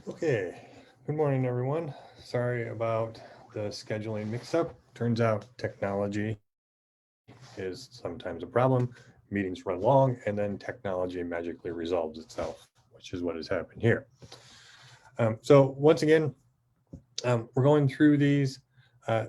Okay, good morning, everyone. Sorry about the scheduling mix-up. Turns out technology is sometimes a problem. Meetings run long, and then technology magically resolves itself, which is what has happened here. So once again, we're going through these.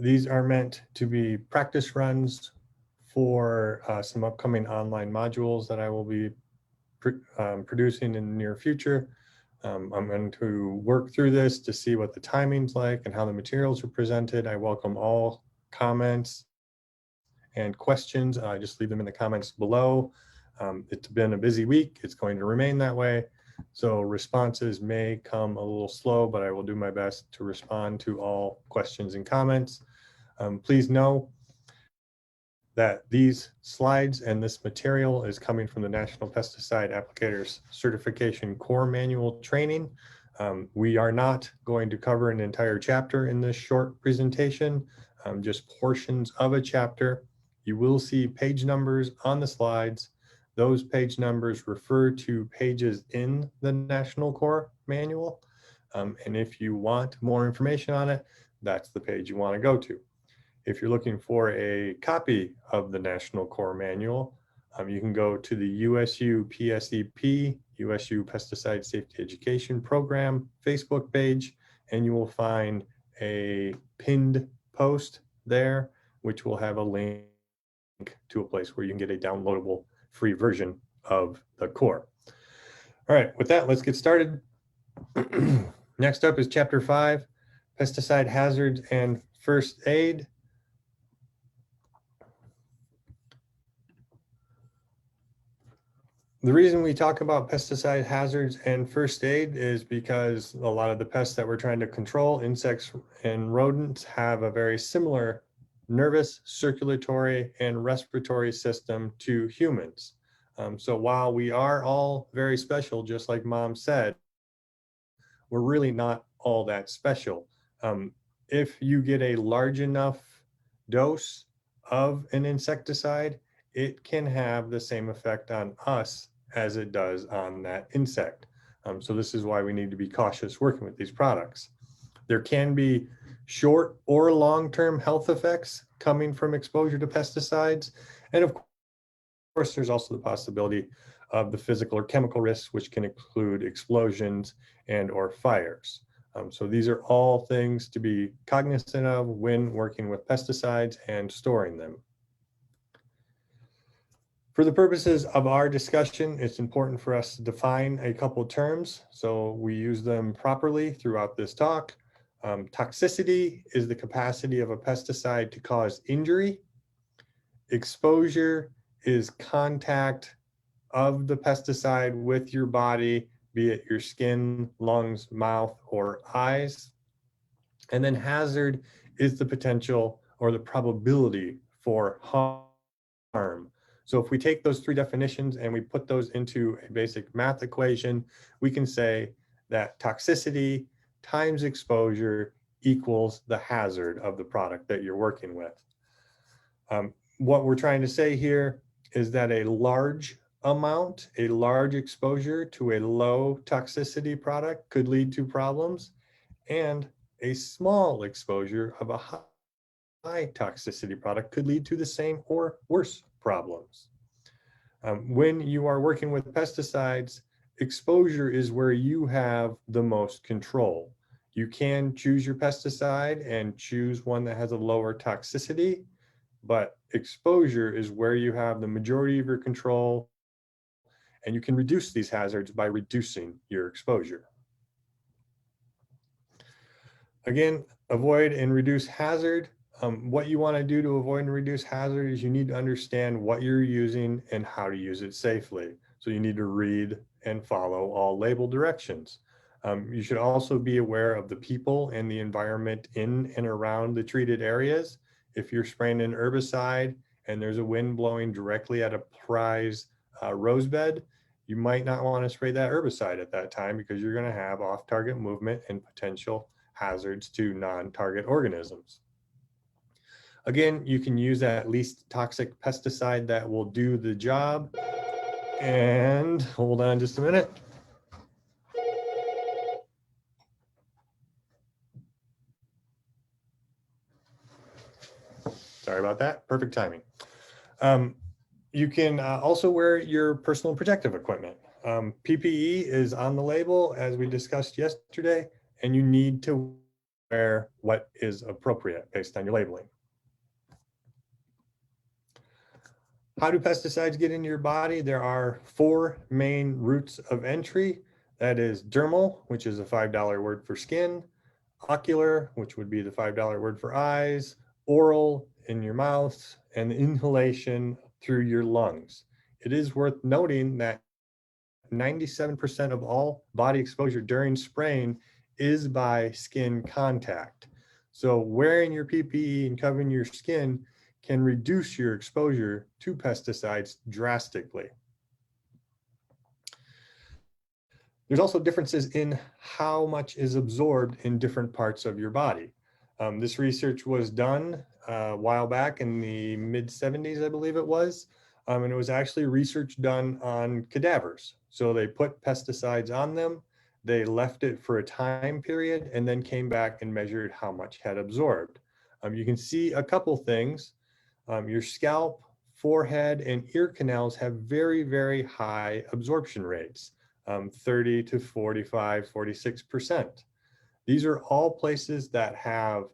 These are meant to be practice runs for some upcoming online modules that I will be producing in the near future. I'm going to work through this to see what the timing's like and how the materials are presented. I welcome all comments and questions. Just leave them in the comments below. It's been a busy week. It's going to remain that way. So responses may come a little slow, but I will do my best to respond to all questions and comments. Please know that these slides and this material is coming from the National Pesticide Applicators Certification Core Manual training. We are not going to cover an entire chapter in this short presentation, just portions of a chapter. You will see page numbers on the slides. Those page numbers refer to pages in the National Core Manual. And if you want more information on it, that's the page you want to go to. If you're looking for a copy of the National Core Manual, you can go to the USU PSEP, USU Pesticide Safety Education Program Facebook page, and you will find a pinned post there, which will have a link to a place where you can get a downloadable free version of the core. All right, with that, let's get started. Next up is Chapter 5, Pesticide Hazards and First Aid. The reason we talk about pesticide hazards and first aid is because a lot of the pests that we're trying to control, insects and rodents, have a very similar nervous, circulatory, and respiratory system to humans. So while we are all very special, just like Mom said, we're really not all that special. If you get a large enough dose of an insecticide, it can have the same effect on us as it does on that insect. So this is why we need to be cautious working with these products. There can be short or long-term health effects coming from exposure to pesticides. And of course, there's also the possibility of the physical or chemical risks, which can include explosions and or fires. So these are all things to be cognizant of when working with pesticides and storing them. For the purposes of our discussion, it's important for us to define a couple terms so we use them properly throughout this talk. Toxicity is the capacity of a pesticide to cause injury. Exposure is contact of the pesticide with your body, be it your skin, lungs, mouth, or eyes. And then hazard is the potential or the probability for harm. So if we take those three definitions and we put those into a basic math equation, we can say that toxicity times exposure equals the hazard of the product that you're working with. What we're trying to say here is that a large amount, a large exposure to a low toxicity product could lead to problems, and a small exposure of a high toxicity product could lead to the same or worse problems. When you are working with pesticides, exposure is where you have the most control. You can choose your pesticide and choose one that has a lower toxicity, but exposure is where you have the majority of your control, and you can reduce these hazards by reducing your exposure. Again, avoid and reduce hazard. What you want to do to avoid and reduce hazard is you need to understand what you're using and how to use it safely. So you need to read and follow all label directions. You should also be aware of the people and the environment in and around the treated areas. If you're spraying an herbicide and there's a wind blowing directly at a prize rose bed, you might not want to spray that herbicide at that time because you're going to have off-target movement and potential hazards to non-target organisms. Again, you can use that least toxic pesticide that will do the job. And hold on just a minute. Sorry about that. Perfect timing. You can also wear your personal protective equipment. PPE is on the label, as we discussed yesterday, and you need to wear what is appropriate based on your labeling. How do pesticides get into your body? There are 4 main routes of entry. That is dermal, which is a $5 word for skin, ocular, which would be the $5 word for eyes, oral in your mouth, and inhalation through your lungs. It is worth noting that 97% of all body exposure during spraying is by skin contact. So wearing your PPE and covering your skin can reduce your exposure to pesticides drastically. There's also differences in how much is absorbed in different parts of your body. This research was done a while back in the mid-70s, I believe it was, and it was actually research done on cadavers. So they put pesticides on them, they left it for a time period, and then came back and measured how much had absorbed. You can see a couple things. Your scalp, forehead, and ear canals have very, very high absorption rates. 30 to 45, 46%. These are all places that have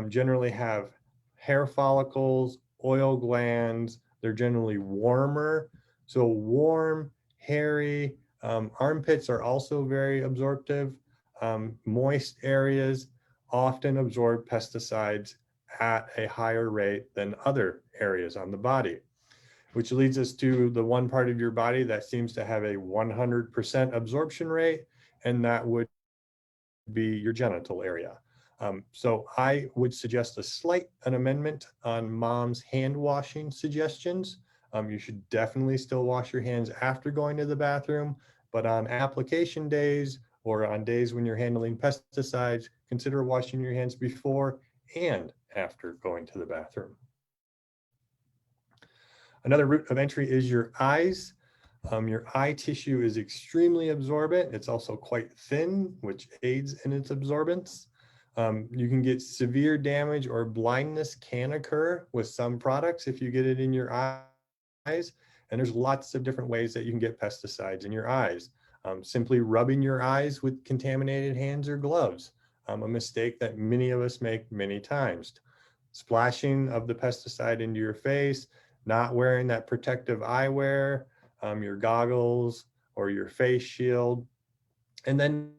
generally have hair follicles, oil glands. They're generally warmer. So warm, hairy, armpits are also very absorptive. Moist areas often absorb pesticides at a higher rate than other areas on the body, which leads us to the one part of your body that seems to have a 100% absorption rate, and that would be your genital area. So I would suggest an amendment on mom's hand washing suggestions. You should definitely still wash your hands after going to the bathroom, but on application days or on days when you're handling pesticides, consider washing your hands before and after going to the bathroom. Another route of entry is your eyes. Your eye tissue is extremely absorbent. It's also quite thin, which aids in its absorbance. You can get severe damage or blindness can occur with some products if you get it in your eyes. And there's lots of different ways that you can get pesticides in your eyes. Simply rubbing your eyes with contaminated hands or gloves, a mistake that many of us make many times. Splashing of the pesticide into your face, not wearing that protective eyewear, your goggles or your face shield, and then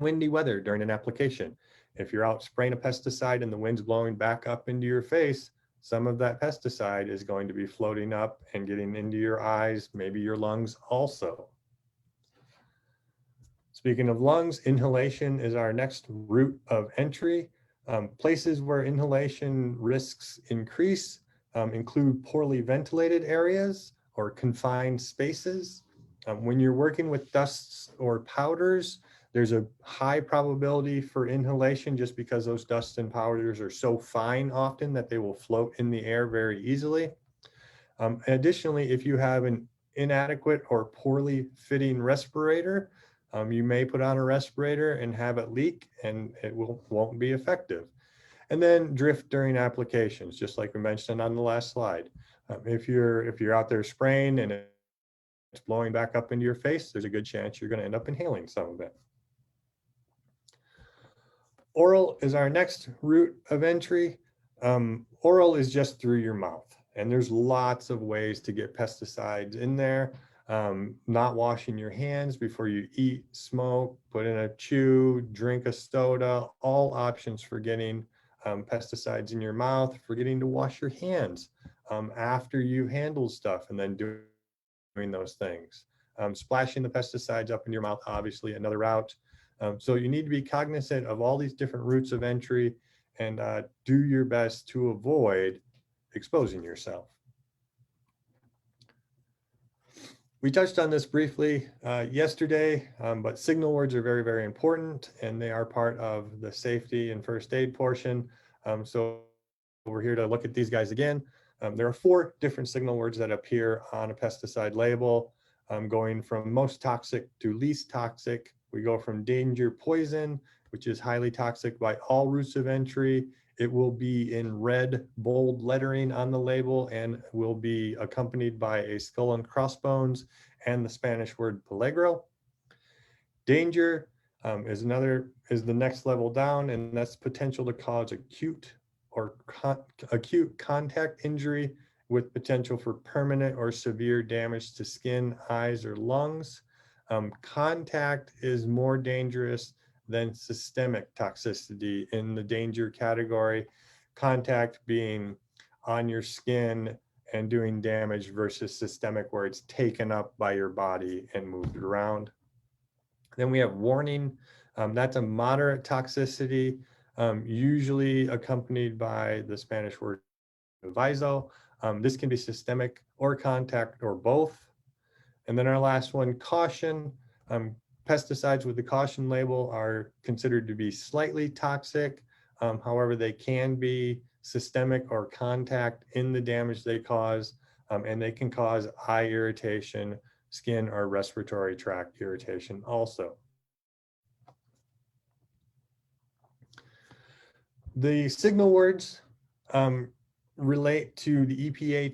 windy weather during an application. If you're out spraying a pesticide and the wind's blowing back up into your face, some of that pesticide is going to be floating up and getting into your eyes, maybe your lungs also. Speaking of lungs, inhalation is our next route of entry. Places where inhalation risks increase include poorly ventilated areas or confined spaces. When you're working with dusts or powders, there's a high probability for inhalation just because those dusts and powders are so fine often that they will float in the air very easily. Additionally, if you have an inadequate or poorly fitting respirator, you may put on a respirator and have it leak and it won't be effective. And then drift during applications, just like we mentioned on the last slide. If you're out there spraying and it's blowing back up into your face, there's a good chance you're going to end up inhaling some of it. Oral is our next route of entry. Oral is just through your mouth, and there's lots of ways to get pesticides in there. Not washing your hands before you eat, smoke, put in a chew, drink a soda, all options for getting pesticides in your mouth, forgetting to wash your hands after you handle stuff and then doing those things. Splashing the pesticides up in your mouth, obviously another route. So you need to be cognizant of all these different routes of entry and do your best to avoid exposing yourself. We touched on this briefly yesterday, but signal words are very, very important, and they are part of the safety and first aid portion. So we're here to look at these guys again. There are 4 different signal words that appear on a pesticide label, going from most toxic to least toxic. We go from danger poison, which is highly toxic by all routes of entry. It will be in red, bold lettering on the label and will be accompanied by a skull and crossbones and the Spanish word peligro. Danger is the next level down, and that's potential to cause acute or acute contact injury with potential for permanent or severe damage to skin, eyes, or lungs. Contact is more dangerous than systemic toxicity in the danger category. Contact being on your skin and doing damage versus systemic where it's taken up by your body and moved around. Then we have warning. That's a moderate toxicity, usually accompanied by the Spanish word aviso. This can be systemic or contact or both. And then our last one, caution. Pesticides with the caution label are considered to be slightly toxic. However, they can be systemic or contact in the damage they cause, and they can cause eye irritation, skin or respiratory tract irritation also. The signal words relate to the EPA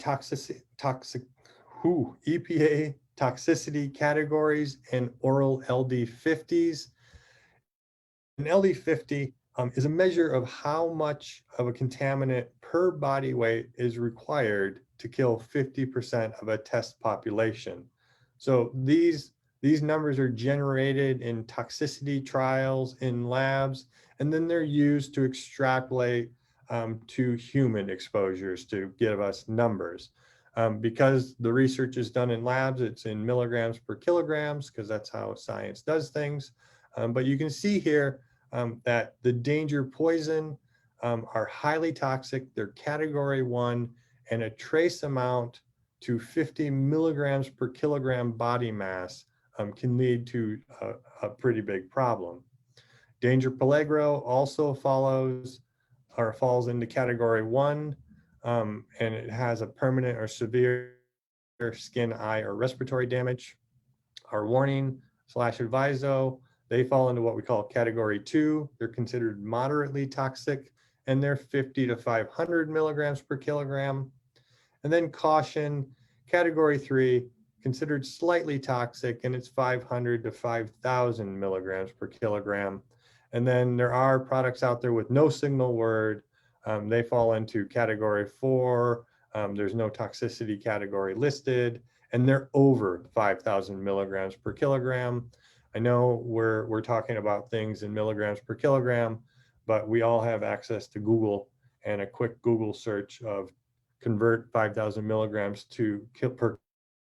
EPA toxicity categories and oral LD50s. An LD50 is a measure of how much of a contaminant per body weight is required to kill 50% of a test population. So these numbers are generated in toxicity trials in labs, and then they're used to extrapolate to human exposures to give us numbers. Because the research is done in labs, it's in milligrams per kilograms, because that's how science does things. But you can see here that the danger poison are highly toxic. They're category 1, and a trace amount to 50 milligrams per kilogram body mass can lead to a pretty big problem. Danger peligro also falls into category 1, and it has a permanent or severe skin, eye, or respiratory damage. Our warning / adviso, they fall into what we call category 2. They're considered moderately toxic, and they're 50 to 500 milligrams per kilogram. And then caution, category 3, considered slightly toxic, and it's 500 to 5,000 milligrams per kilogram. And then there are products out there with no signal word. They fall into category 4. There's no toxicity category listed, and they're over 5,000 milligrams per kilogram. I know we're talking about things in milligrams per kilogram, but we all have access to Google, and a quick Google search of convert 5,000 milligrams per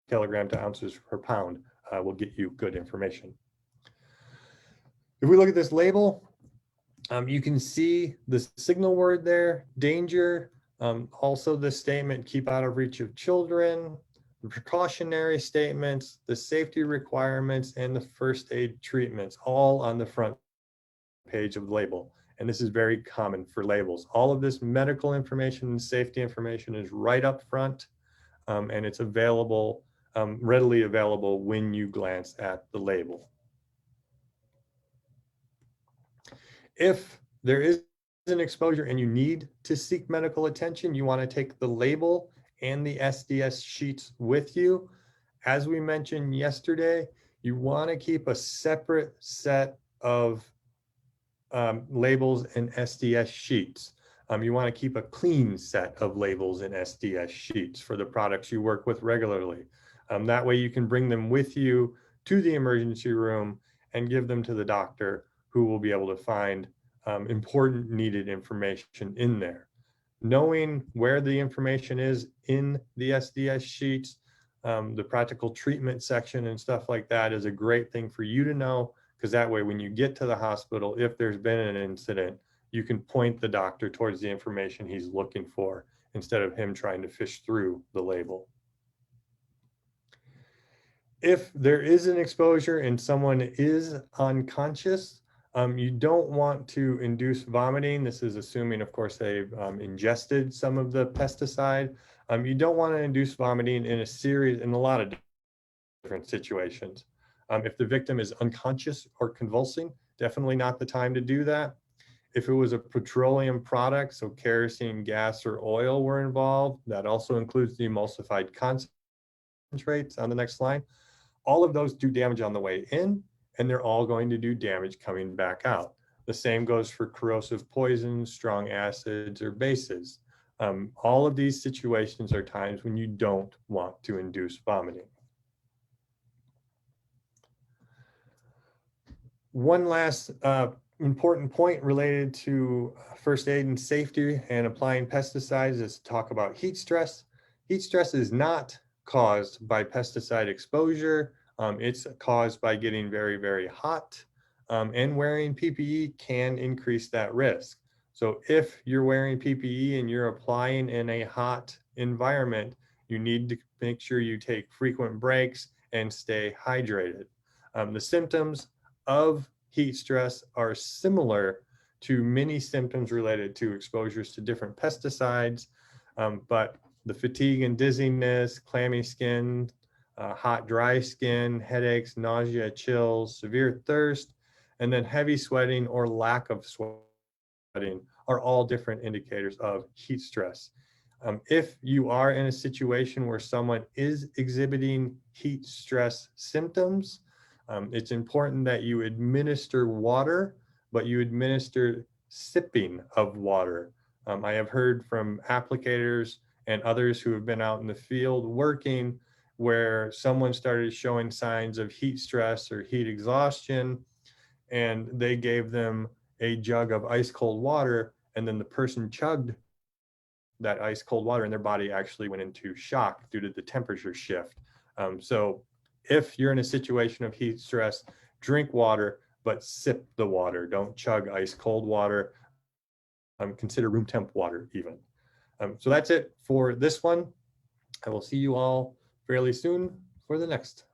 kilogram to ounces per pound will get you good information. If we look at this label, you can see the signal word there, danger. Also the statement, keep out of reach of children, the precautionary statements, the safety requirements, and the first aid treatments, all on the front page of the label. And this is very common for labels. All of this medical information and safety information is right up front, and it's available, readily available when you glance at the label. If there is an exposure and you need to seek medical attention, you want to take the label and the SDS sheets with you. As we mentioned yesterday, you want to keep a separate set of labels and SDS sheets. You want to keep a clean set of labels and SDS sheets for the products you work with regularly. That way you can bring them with you to the emergency room and give them to the doctor, who will be able to find important needed information in there. Knowing where the information is in the SDS sheets, the practical treatment section and stuff like that is a great thing for you to know, because that way when you get to the hospital, if there's been an incident, you can point the doctor towards the information he's looking for instead of him trying to fish through the label. If there is an exposure and someone is unconscious, you don't want to induce vomiting. This is assuming, of course, they've ingested some of the pesticide. You don't want to induce vomiting in a lot of different situations. If the victim is unconscious or convulsing, definitely not the time to do that. If it was a petroleum product, so kerosene, gas, or oil were involved, that also includes the emulsified concentrates on the next line. All of those do damage on the way in, and they're all going to do damage coming back out. The same goes for corrosive poisons, strong acids, or bases. All of these situations are times when you don't want to induce vomiting. One last important point related to first aid and safety and applying pesticides is to talk about heat stress. Heat stress is not caused by pesticide exposure. It's caused by getting very, very hot, and wearing PPE can increase that risk. So if you're wearing PPE and you're applying in a hot environment, you need to make sure you take frequent breaks and stay hydrated. The symptoms of heat stress are similar to many symptoms related to exposures to different pesticides, but the fatigue and dizziness, clammy skin, hot, dry skin, headaches, nausea, chills, severe thirst, and then heavy sweating or lack of sweating are all different indicators of heat stress. If you are in a situation where someone is exhibiting heat stress symptoms, it's important that you administer water, but you administer sipping of water. I have heard from applicators and others who have been out in the field working where someone started showing signs of heat stress or heat exhaustion, and they gave them a jug of ice cold water, and then the person chugged that ice cold water and their body actually went into shock due to the temperature shift. So if you're in a situation of heat stress, drink water, but sip the water. Don't chug ice cold water. Consider room temp water even. So that's it for this one. I will see you all fairly soon for the next